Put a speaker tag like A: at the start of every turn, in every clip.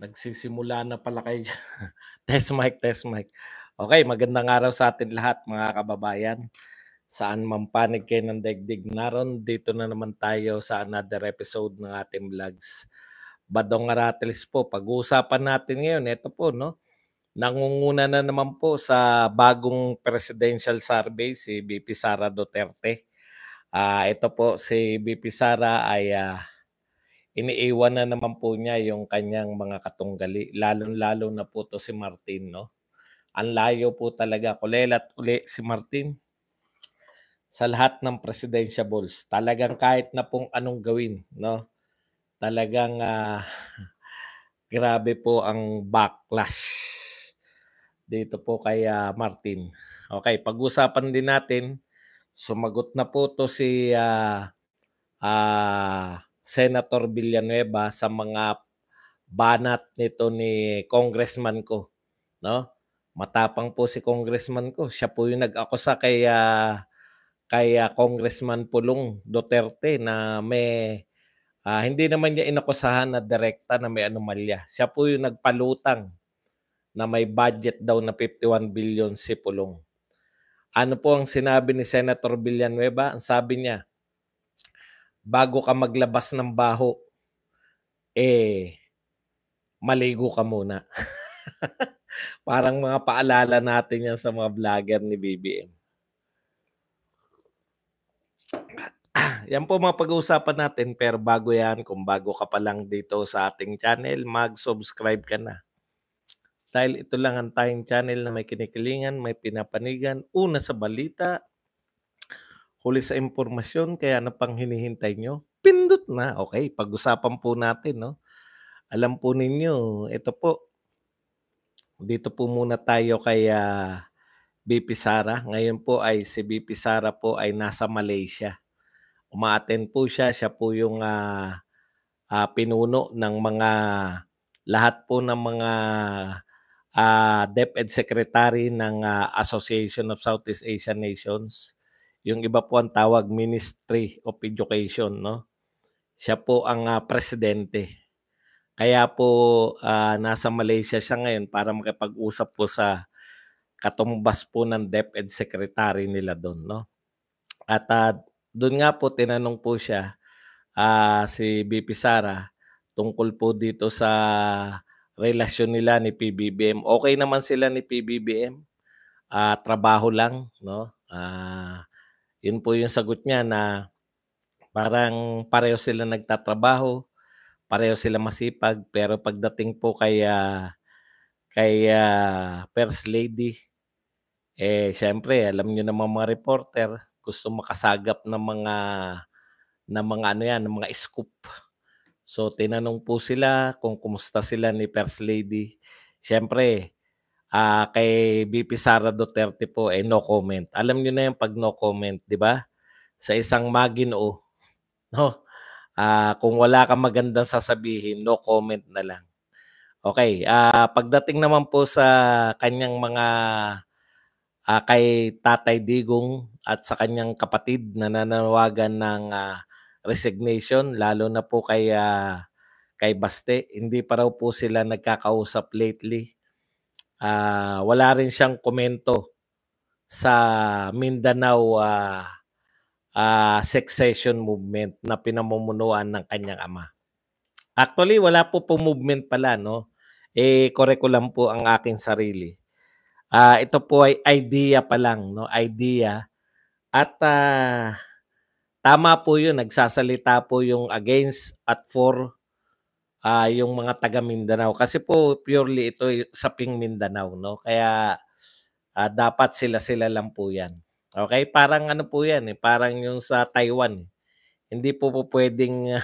A: Nagsisimula na pala kayo. Test mic, test mic. Okay, magandang araw sa atin lahat mga kababayan. Saan man panig kayo ng daigdig naron, dito na naman tayo sa another episode ng ating vlogs. Badong Aratiles po, pag-uusapan natin ngayon, ito po, no? Nangunguna na naman po sa bagong presidential survey si VP Sara Duterte. Ito po si VP Sara ay iniiwan na naman po niya yung kanyang mga katunggali, lalong-lalo na po to si Martin, no? Ang layo po talaga, kulelat uli si Martin sa lahat ng presidentiables. Talagang kahit na pong anong gawin, no? Talagang grabe po ang backlash dito po kay Martin. Okay, pag-usapan din natin, sumagot na po to si Senator Villanueva sa mga banat nito ni congressman ko, no? Matapang po si congressman ko. Siya po yung nag-akusa kay Congressman Pulong Duterte na may hindi naman niya inakusahan na direkta na may anomalya. Siya po yung nagpalutang na may budget daw na 51 billion si Pulong. Ano po ang sinabi ni Senator Villanueva? Ang sabi niya, bago ka maglabas ng baho, maligo ka muna. Parang mga paalala natin yan sa mga vlogger ni BBM. Yan po mga pag-uusapan natin, pero bago yan, kung bago ka pa lang dito sa ating channel, mag-subscribe ka na. Dahil ito lang ang tayong channel na may kinikilingan, may pinapanigan, una sa balita, huli sa impormasyon, kaya ano pang hinihintay nyo? Pindot na. Okay, pag-usapan po natin, no? Alam po ninyo, ito po, dito po muna tayo kay BP Sara. Ngayon po ay si BP Sara po ay nasa Malaysia. Umaattend po siya. Siya po yung pinuno ng mga lahat po ng mga DepEd Secretary ng Association of Southeast Asian Nations. Yung iba po ang tawag Ministry of Education, no? Siya po ang presidente. Kaya po nasa Malaysia siya ngayon para makipag-usap po sa katumbas po ng DepEd Secretary nila doon, no? At doon nga po tinanong po siya si BP Sara tungkol po dito sa relasyon nila ni PBBM. Okay naman sila ni PBBM. Trabaho lang, no? Yun po yung sagot niya na parang pareho sila nagtatrabaho, pareho sila masipag, pero pagdating po kay First Lady, syempre alam niyo naman mga reporter, gusto makasagap ng mga ng mga scoop. So tinanong po sila kung kumusta sila ni First Lady. Syempre, kay VP Sara Duterte po no comment. Alam niyo na 'yung pag no comment, 'di ba? Sa isang maginoo, no? Kung wala kang magandang sasabihin, no comment na lang. Okay, pagdating naman po sa kanyang mga kay Tatay Digong at sa kanyang kapatid na nananawagan ng resignation, lalo na po kay Baste, hindi pa raw po sila nagkakausap lately. Wala rin siyang komento sa Mindanao secession movement na pinamumunuan ng kanyang ama. Actually, wala po movement pala, no? Correct ko lang po ang aking sarili. Ito po ay idea pa lang, no? Idea. At tama po yun, nagsasalita po yung against at for yung mga taga Mindanao. Kasi po purely ito saping Mindanao, no? Kaya dapat sila-sila lang po yan. Okay? Parang ano po yan, parang yung sa Taiwan. Hindi po pwedeng,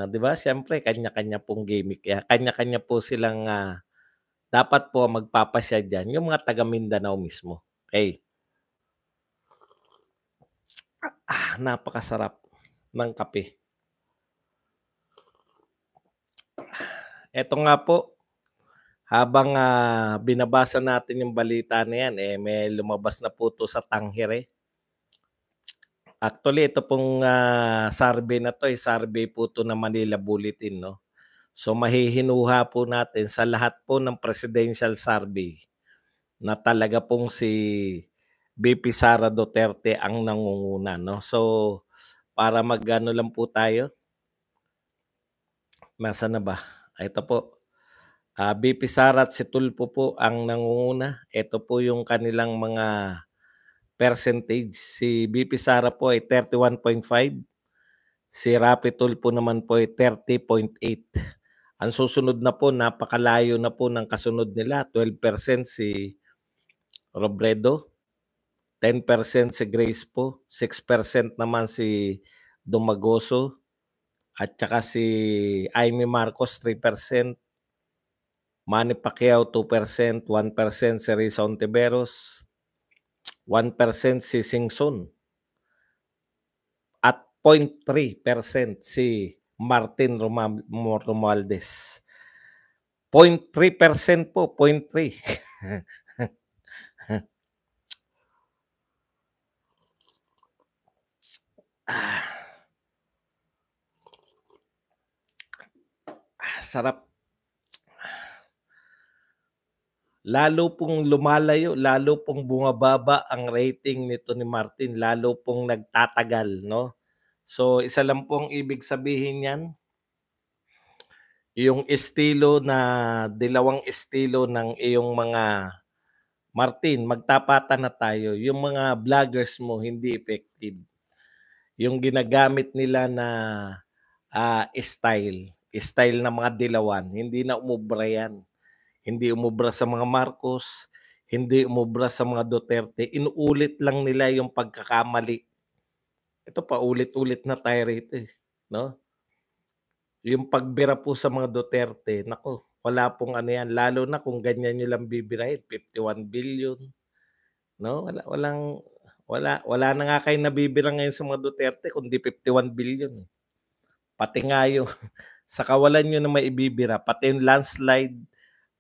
A: di ba? Siyempre, kanya-kanya pong gimmick. Kanya-kanya po silang dapat po magpapasya dyan yung mga taga Mindanao mismo. Okay. Napakasarap ng kape. Eto nga po, habang binabasa natin yung balita na yan, may lumabas na po to sa Tangere. Actually, ito pong survey na to, survey po to na Manila Bulletin, no? So mahihinuha po natin sa lahat po ng presidential survey na talaga pong si VP Sara Duterte ang nangunguna, no? So para mag-ano lang po tayo, nasaan na ba? Ito po, VP Sara at si Tulfo po ang nangunguna. Ito po yung kanilang mga percentage. Si VP Sara po ay 31.5, si Rapi Tulfo naman po ay 30.8. Ang susunod na po, napakalayo na po ng kasunod nila. 12% si Robredo, 10% si Grace po, 6% naman si Dumagoso, at saka si Amy Marcos 3%, Manny Pacquiao 2%, 1% si Risa Ontiveros, 1% si Singson, at 0.3% si Martin Romualdez. 0.3% po, 0.3. Sarap. Lalo pong lumalayo, lalo pong bumababa ang rating nito ni Martin, lalo pong nagtatagal, no? So, isa lang pong ibig sabihin niyan, yung estilo na, dilawang estilo ng iyong mga Martin, magtapatan na tayo. Yung mga vloggers mo, hindi effective. Yung ginagamit nila na style ng mga dilawan, hindi na umubra yan. Hindi umubra sa mga Marcos, hindi umubra sa mga Duterte. Inuulit lang nila yung pagkakamali. Ito pa, ulit-ulit na tayo rito eh, no? Yung pagbira po sa mga Duterte, nako, wala pong ano yan. Lalo na kung ganyan nyo lang bibirahin, 51 billion. No? Wala na nga kayo nabibira ngayon sa mga Duterte kundi 51 billion. Pati nga yung sa kawalan nyo na maibibira, pati yung landslide,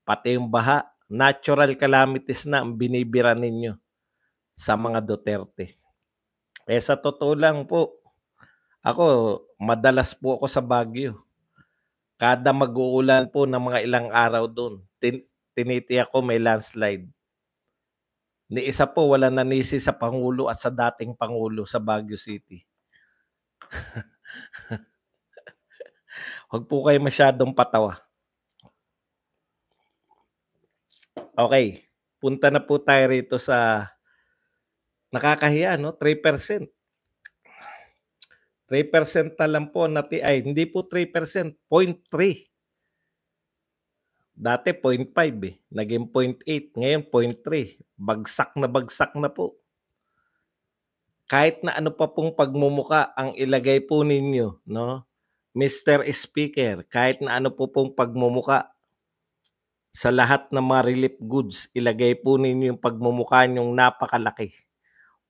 A: pati yung baha, natural calamities na ang binibira ninyo sa mga Duterte. Eh sa totoo lang po, ako, madalas po ako sa Baguio. Kada mag-uulan po ng mga ilang araw doon, tinitiyak ko may landslide. Ni isa po wala nanisi sa Pangulo at sa dating Pangulo sa Baguio City. Huwag po kayo masyadong patawa. Okay, punta na po tayo rito sa nakakahiya, no? 3%. 3% na lang po ay hindi po 3%, 0.3. Dati 0.5 eh, naging 0.8, ngayon 0.3. Bagsak na po. Kahit na ano pa pong pagmumuka ang ilagay po ninyo, no? Mr. Speaker, kahit na ano po pong pagmumuka sa lahat ng mga relief goods, ilagay po ninyo yung pagmumukha nyong napakalaki.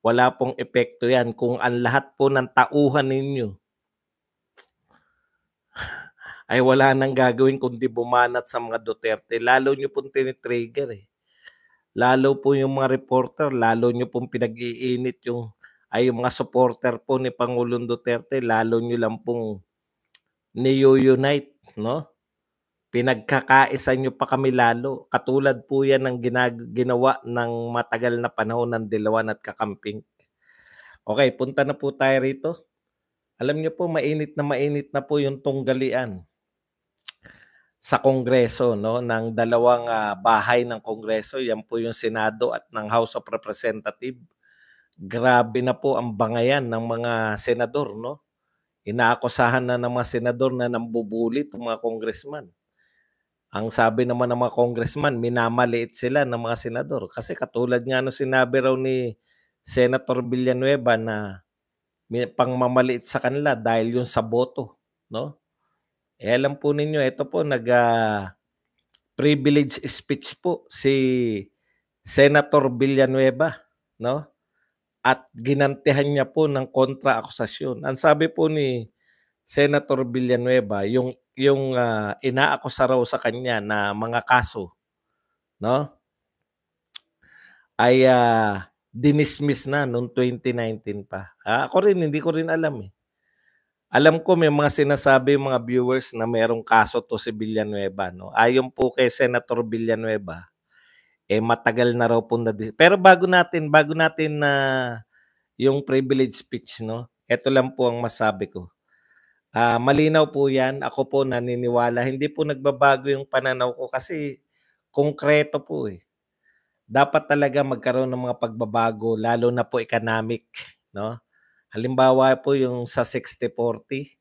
A: Wala pong epekto yan kung ang lahat po ng tauhan ninyo ay wala nang gagawin kundi bumanat sa mga Duterte. Lalo nyo pong tinitrigger eh. Lalo po yung mga reporter, lalo nyo pong pinag-iinit yung mga supporter po ni Pangulong Duterte, lalo nyo lang pong ni-unite, no? Pinagkakaisa nyo pa kami lalo. Katulad po yan ng ginawa ng matagal na panahon ng Dilawan at Kakamping. Okay, punta na po tayo rito. Alam nyo po, mainit na po yung tunggalian sa Kongreso, no, ng dalawang bahay ng Kongreso. Yan po yung Senado at ng House of Representatives. Grabe na po ang bangayan ng mga senador, no? Inaakusahan na ng mga senador na nambubulit ang mga congressman. Ang sabi naman ng mga congressman, minamaliit sila ng mga senador. Kasi katulad nga no sinabi raw ni Senator Villanueva na pangmamaliit sa kanila dahil yun sa boto, no? Eh alam po ninyo, ito po privilege speech po si Senator Villanueva, no? At ginantihan niya po ng kontra-akusasyon. Ang sabi po ni Senator Villanueva, yung inaakusa raw sa kanya na mga kaso, no? Ay dinismiss na noong 2019 pa. Ako rin hindi ko rin alam eh. Alam ko may mga sinasabi yung mga viewers na merong kaso 'to si Villanueva 'no. Ayon po kay Senator Villanueva, eh, matagal na raw po pero bago natin na yung privilege speech 'no, eto lang po ang masabi ko. Malinaw po 'yan, ako po naniniwala hindi po nagbabago yung pananaw ko kasi konkreto po, eh. Dapat talaga magkaroon ng mga pagbabago lalo na po economic 'no. Halimbawa po yung sa 60-40,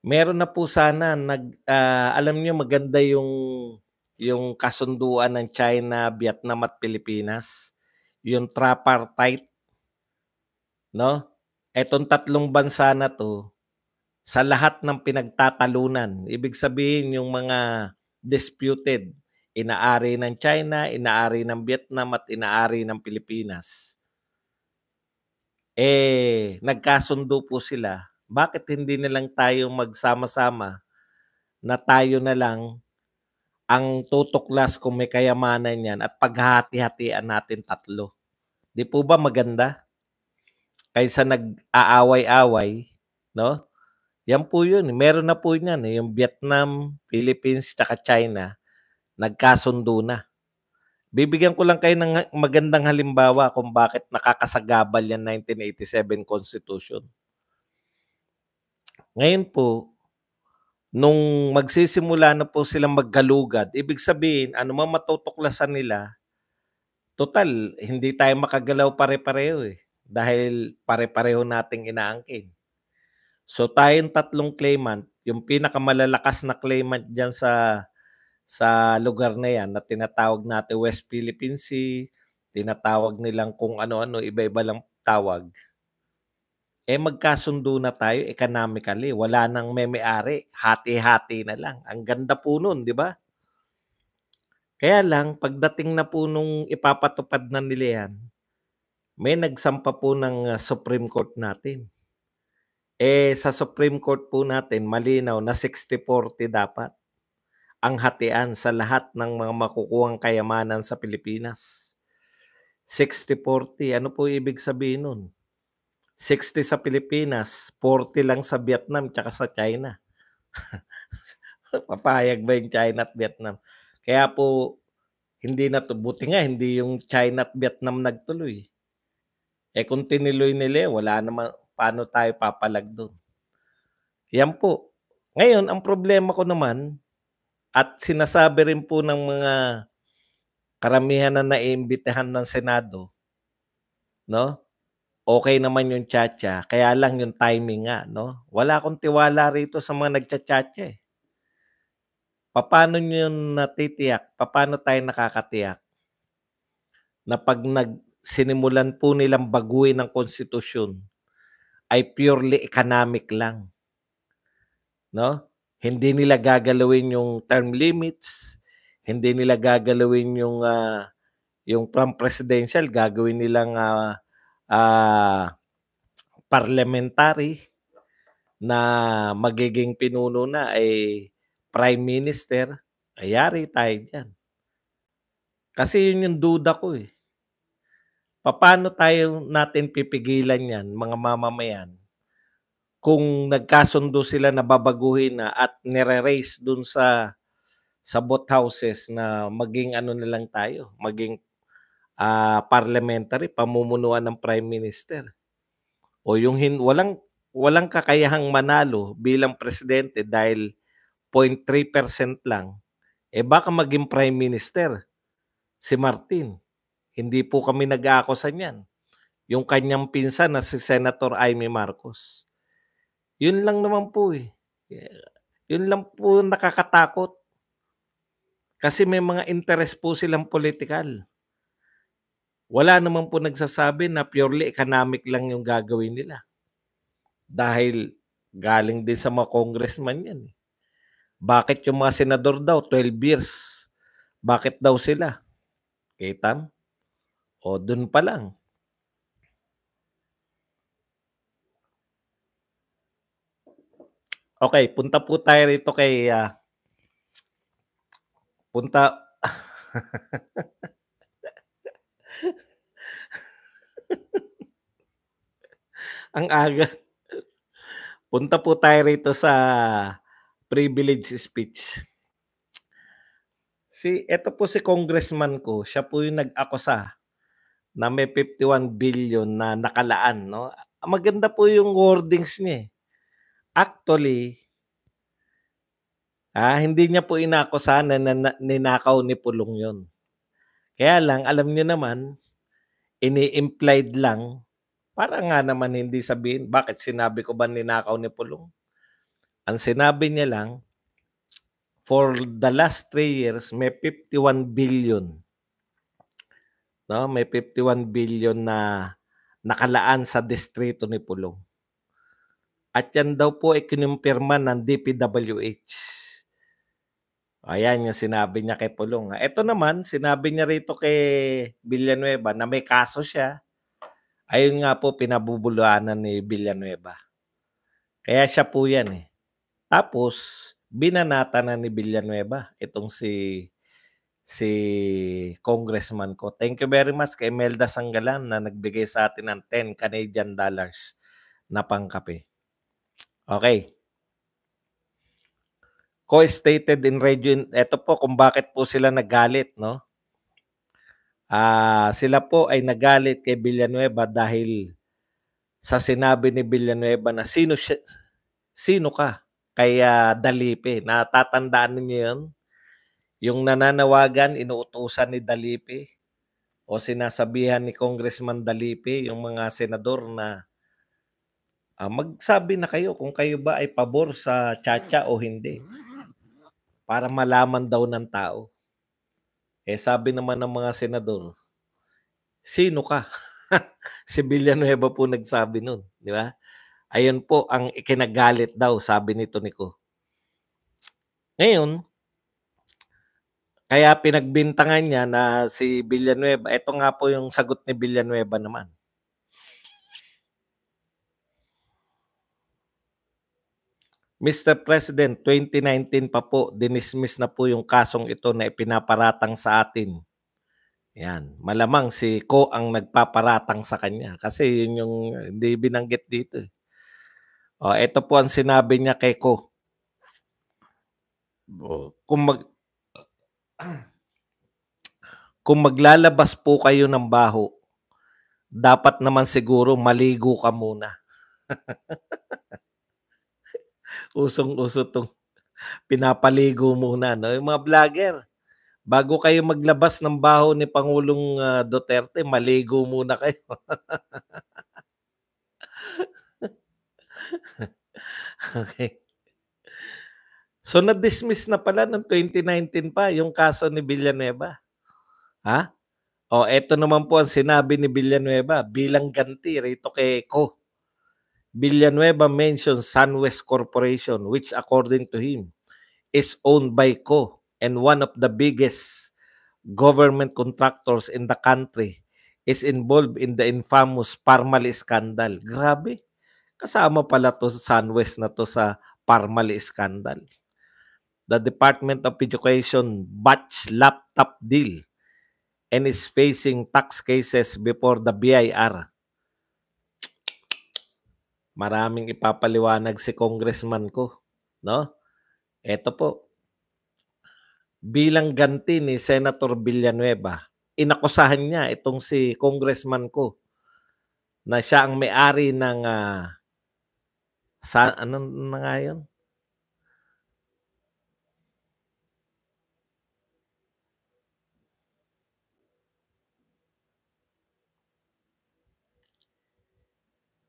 A: meron na po sana alam niyo maganda yung kasunduan ng China, Vietnam at Pilipinas, yung tripartite 'no. Etong tatlong bansa na 'to, sa lahat ng pinagtatalunan, ibig sabihin yung mga disputed, inaari ng China, inaari ng Vietnam at inaari ng Pilipinas. Eh, nagkasundo po sila, bakit hindi na lang tayo magsama-sama na tayo na lang ang tutuklas kung may kayamanan 'yan at paghahati-hatian natin tatlo. 'Di po ba maganda? Kaysa nag-aaway-away 'no? 'Yan po 'yun, meron na po niyan, eh, yung Vietnam, Philippines, tsaka China, nagkasundo na. Bibigyan ko lang kayo ng magandang halimbawa kung bakit nakakasagabal 'yang 1987 Constitution. Ngayon po, nung magsisimula na po silang maggalugad, ibig sabihin anumang matutuklasan nila, total hindi tayo makagalaw pare-pareho, eh, dahil pare-pareho nating inaangkin. So tayong tatlong claimant, yung pinakamalalakas na claimant diyan sa lugar na 'yan na tinatawag natin West Philippine Sea, tinatawag nilang kung ano-ano, iba-iba lang tawag. Eh, magkasundo na tayo economically, wala nang meme-ari, hati-hati na lang. Ang ganda po nun, 'di ba? Kaya lang pagdating na po nung ipapatupad na nila 'yan, may nagsampa po ng, Supreme Court natin. Eh, sa Supreme Court po natin malinaw na 60-40 dapat ang hatian sa lahat ng mga makukuhang kayamanan sa Pilipinas. 60-40, ano po ibig sabihin nun? 60 sa Pilipinas, 40 lang sa Vietnam tsaka sa China. Papayag ba yung China at Vietnam? Kaya po hindi na 'to, buti nga hindi yung China at Vietnam nagtuloy. Eh, kung tinuloy nila yun wala naman paano tayo papalag dun. Yan po. Ngayon ang problema ko naman at sinasabi rin po ng mga karamihan na naiimbitahan ng Senado 'no, okey naman yung tiyatya kaya lang yung timing nga 'no. Wala akong tiwala rito sa mga nagtya-tiyatya, eh. Papaano niyo natitiyak, papaano tayo nakakatiyak na 'pag sinimulan po nilang baguhin ang konstitusyon ay purely economic lang 'no? Hindi nila gagalawin yung term limits, hindi nila gagalawin yung from presidential gagawin nilang, parliamentary na magiging pinuno na ay prime minister, ay yari tayo diyan. Kasi yun yung duda ko, eh. Papaano natin pipigilan 'yan, mga mamamayan, kung nagkasundo sila na babaguhin na at nire-raise dun sa both houses na maging ano na lang tayo, maging, parliamentary, pamumunuan ng prime minister. O yung walang walang kakayahang manalo bilang presidente dahil 0.3% lang, eh, baka maging prime minister si Martin. Hindi po kami nag-aakusa niyan. Yung kanyang pinsan na si Senator Amy Marcos. Yun lang naman po, eh. Yun lang po ang nakakatakot. Kasi may mga interes po silang politikal. Wala naman po nagsasabi na purely economic lang yung gagawin nila. Dahil galing din sa mga congressman yan, eh. Bakit yung mga senador daw 12 years? Bakit daw sila? Kita mo? O dun pa lang. Okay, punta po tayo rito kay, punta ang aga. Punta po tayo rito sa privilege speech. Eto po si congressman ko, siya po yung nag-akusa na may 51 billion na nakalaan, no? Maganda po yung wordings niya, eh. Actually, hindi niya po inakusa na ninakaw ni Pulong yun. Kaya lang, alam niyo naman, ini-implied lang para nga naman hindi sabihin, bakit sinabi ko ba ninakaw ni Pulong? Ang sinabi niya lang, for the last 3 years, may 51 billion. No? May 51 billion na nakalaan sa distrito ni Pulong. At yan daw po ay kinumpirma ng DPWH. Ayan yung sinabi niya kay Pulong. Ito naman, sinabi niya rito kay Villanueva na may kaso siya. Ayun nga po, pinabubuluanan ni Villanueva. Kaya siya po yan, eh. Tapos, binanata na ni Villanueva itong si congressman ko. Thank you very much kay Melda Sanggalan na nagbigay sa atin ng 10 Canadian dollars na pangkape. Okay. Co-stated in region, ito po kung bakit po sila nagalit, no? Sila po ay nagalit kay Villanueva dahil sa sinabi ni Villanueva na sino ka? Kaya Dalipe. Natatandaan niyo yun? Yung nananawagan, inuutusan ni Dalipe o sinasabihan ni Congressman Dalipe yung mga senador na magsabi na kayo kung kayo ba ay pabor sa Chacha o hindi. Para malaman daw ng tao. Sabi naman ng mga senador, sino ka? Si Villanueva po nagsabi nun, di ba? Ayun po ang ikinagalit daw, sabi nito Nico. Ngayon, kaya pinagbintangan niya na si Villanueva, ito nga po yung sagot ni Villanueva naman. Mr. President, 2019 pa po, dinismiss na po yung kasong ito na ipinaparatang sa atin. Yan, malamang si Ko ang nagpaparatang sa kanya kasi yun yung hindi binanggit dito. Ito po ang sinabi niya kay Ko. Kung maglalabas po kayo ng baho, dapat naman siguro maligo ka muna. Usong-uso tong pinapaligo muna, no? Yung mga vlogger, bago kayo maglabas ng baho ni Pangulong Duterte, maligo muna kayo. Okay. So na-dismiss na pala ng 2019 pa yung kaso ni Villanueva. Eto naman po ang sinabi ni Villanueva bilang ganti rito kay Ko. Villanueva mentions SunWest Corporation, which according to him is owned by Co and one of the biggest government contractors in the country, is involved in the infamous Parmali scandal. Grabe. Kasama pala to sa SunWest na to sa Parmali scandal. The Department of Education batch laptop deal and is facing tax cases before the BIR. Maraming ipapaliwanag si congressman ko, no? Ito po. Bilang ganti ni Senator Villanueva, inakusahan niya itong si congressman ko na siya ang may-ari ng ano na nga yun?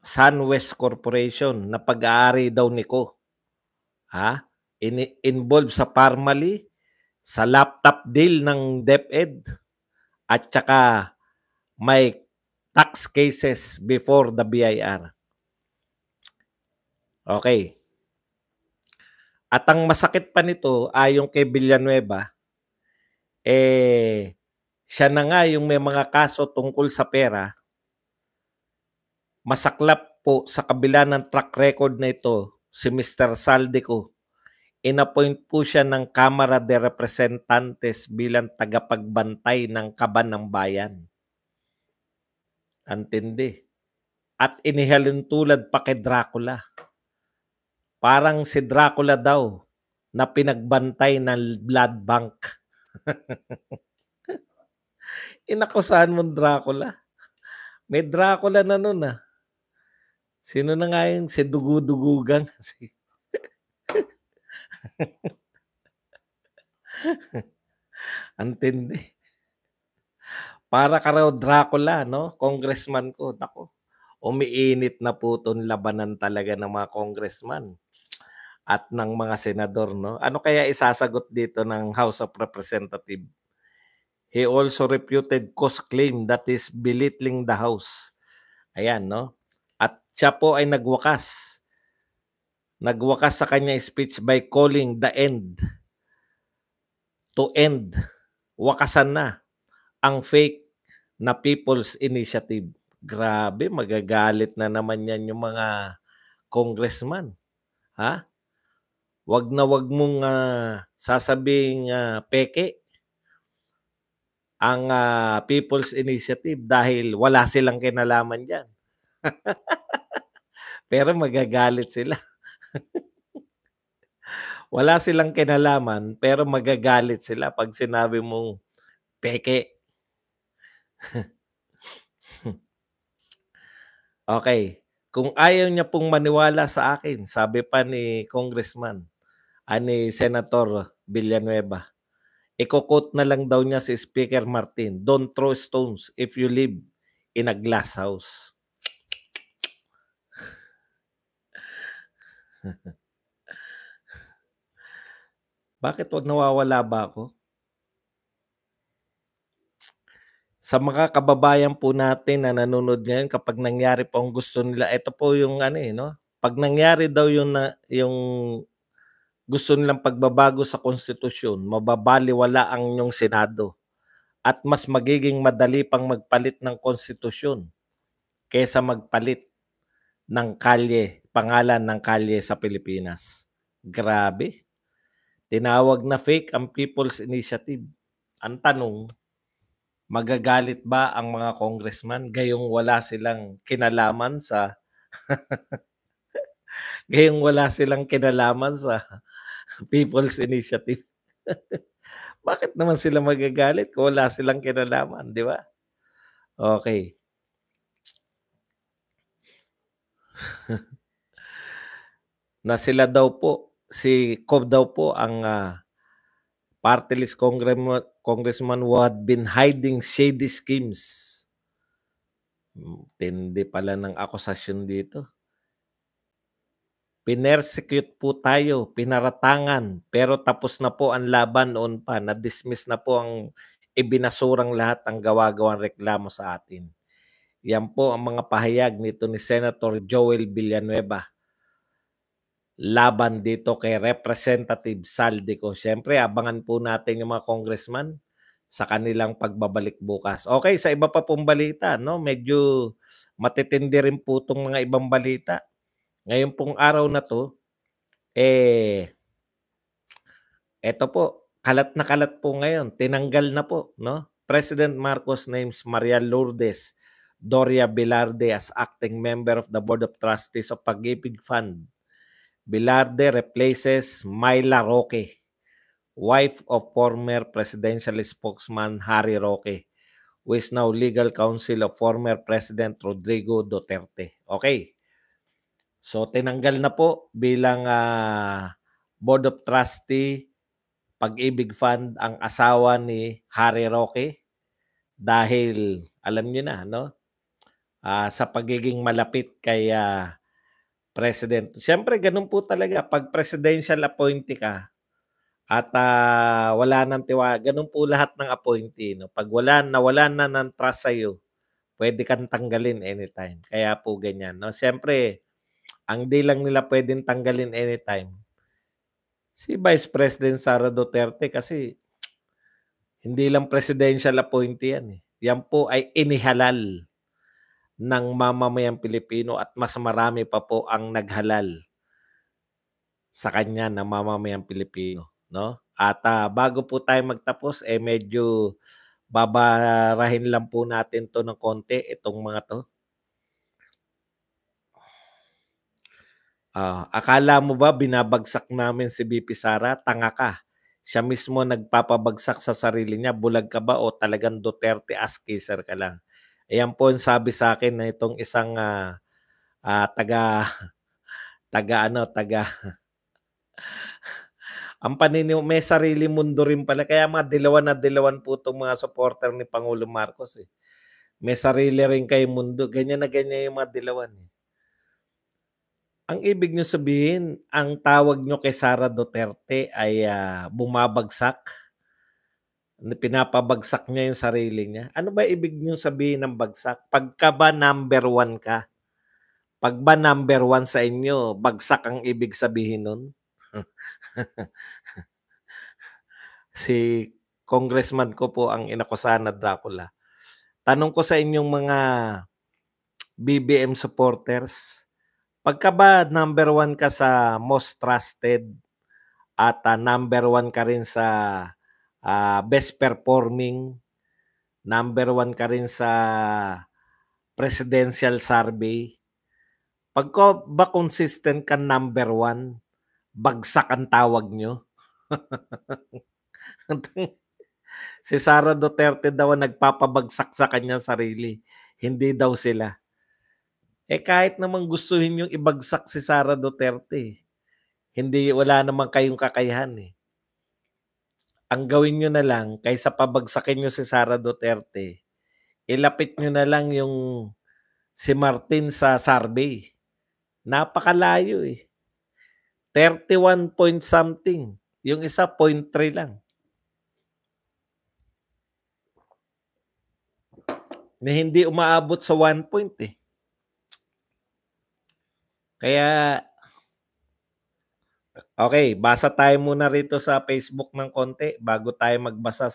A: SunWest Corporation na pag-aari daw ni Ko. Involved sa Parmali, sa laptop deal ng DepEd, at saka may tax cases before the BIR. Okay. At ang masakit pa nito, ayon kay Villanueva, siya na nga yung may mga kaso tungkol sa pera. Masaklap po sa kabila ng track record na ito, si Mr. Saldico. Inappoint po siya ng Kamara de Representantes bilang tagapagbantay ng kaban ng bayan. Antindi. At inihalintulad pa kay Dracula. Parang si Dracula daw na pinagbantay ng blood bank. Inakusahan mong Dracula. May Dracula na nun ah. Sino na nga yun? Si Dugu-Dugugang. Antindi. Para ka raw Dracula, no? Congressman ko. Nako, umiinit na po itong labanan talaga ng mga congressman at ng mga senador, no? Ano kaya isasagot dito ng House of Representatives? He also refuted Co's claim that is belittling the House. Ayan, no? At siya po ay nagwakas. Nagwakas sa kanya speech by calling the end to end. Wakasan na ang fake na People's Initiative. Grabe, magagalit na naman yan yung mga congressman. Ha? Wag na wag mong sasabing peke ang People's Initiative dahil wala silang kinalaman dyan. Pero magagalit sila. Wala silang kinalaman pero magagalit sila pag sinabi mong peke. Okay. Kung ayaw niya pong maniwala sa akin, sabi pa ni Congressman, ni Senator Villanueva, iko-quote na lang daw niya si Speaker Martin, don't throw stones if you live in a glass house. Bakit nawawala ba ako? Sa mga kababayan po natin na nanonood ngayon, kapag nangyari po ang gusto nila, ito po yung no? Pag nangyari daw yung gusto nilang pagbabago sa konstitusyon, mababaliwala ang inyong Senado at mas magiging madali pang magpalit ng konstitusyon kaysa magpalit ng kalye, pangalan ng kalye sa Pilipinas. Grabe. Tinawag na fake ang People's Initiative. Ang tanong, magagalit ba ang mga congressman gayong wala silang kinalaman sa gayong wala silang kinalaman sa People's Initiative? Bakit naman sila magagalit kung wala silang kinalaman, di ba? Okay. Na sila daw po, si Cob daw po ang party list congressman who had been hiding shady schemes. Tindi pala ng akusasyon dito. Pinersecute po tayo, pinaratangan, pero tapos na po ang laban noon pa. Na-dismiss na po ang ibinasurang lahat ang gawa-gawang reklamo sa atin. Yan po ang mga pahayag nito ni Senator Joel Villanueva laban dito kay Representative Saldico. Siyempre, abangan po natin yung mga congressman sa kanilang pagbabalik bukas. Okay, sa iba pa pong balita, no? Medyo matitindi rin po itong mga ibang balita. Ngayon pong araw na to, eto po, kalat na kalat po ngayon, tinanggal na po, no? President Marcos names Maria Lourdes Doria Velarde as acting member of the Board of Trustees of Pag-ibig Fund. Velarde replaces Myla Roque, wife of former presidential spokesman Harry Roque, who is now legal counsel of former President Rodrigo Duterte. Okay. So tinanggal na po bilang Board of Trustee Pag-ibig Fund ang asawa ni Harry Roque dahil alam niyo na, no? Sa pagiging malapit kay President. Siyempre, ganun po talaga. Pag presidential appointee ka at wala nang tiwala, ganun po lahat ng appointee. No? Pag nawala na ng trust sa'yo, pwede kang tanggalin anytime. Kaya po ganyan. No? Siyempre, ang di lang nila pwedeng tanggalin anytime, si Vice President Sara Duterte kasi hindi lang presidential appointee yan. Yan po ay inihalal ng mamamayang Pilipino at mas marami pa po ang naghalal sa kanya na mamamayang Pilipino, no? At bago po tayo magtapos, medyo babarahin lang po natin to ng konti itong mga to. Akala mo ba binabagsak namin si VP Sara? Tanga ka. Siya mismo nagpapabagsak sa sarili niya. Bulag ka ba o talagang Duterte ass kisser ka lang? Ayan po ang sabi sa akin na itong isang taga taga ang paniniw may sarili mundo rin pala. Kaya mga dilawan na dilawan po itong mga supporter ni Pangulo Marcos eh. May sarili rin kayong mundo. Ganyan na ganyan yung mga dilawan eh. Ang ibig niyo sabihin, ang tawag niyo kay Sara Duterte ay bumabagsak? Pinapabagsak niya yung sarili niya? Ano ba ibig niyo sabihin ng bagsak? Pagka ba number 1 ka? Pag ba number 1 sa inyo, bagsak ang ibig sabihin nun? Si congressman ko po ang inakusahan na Dracula. Tanong ko sa inyong mga BBM supporters, pagka ba number 1 ka sa most trusted at number 1 ka rin sa best performing, number 1 ka rin sa presidential survey, pagka ba consistent ka number 1, bagsak ang tawag nyo? Si Sara Duterte daw ang nagpapabagsak sa kanyang sarili. Hindi daw sila. Kahit naman gustuhin yung ibagsak si Sara Duterte, hindi, wala naman kayong kakayahan eh. Ang gawin nyo na lang, kaysa pabagsakin nyo si Sara Duterte, ilapit nyo na lang yung si Martin sa survey. Napakalayo eh. 31 point something. Yung isa, 0.3 lang. Na hindi umaabot sa 1 point eh. Kaya, okay, basa tayo muna rito sa Facebook ng konti bago tayo magbasa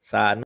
A: sa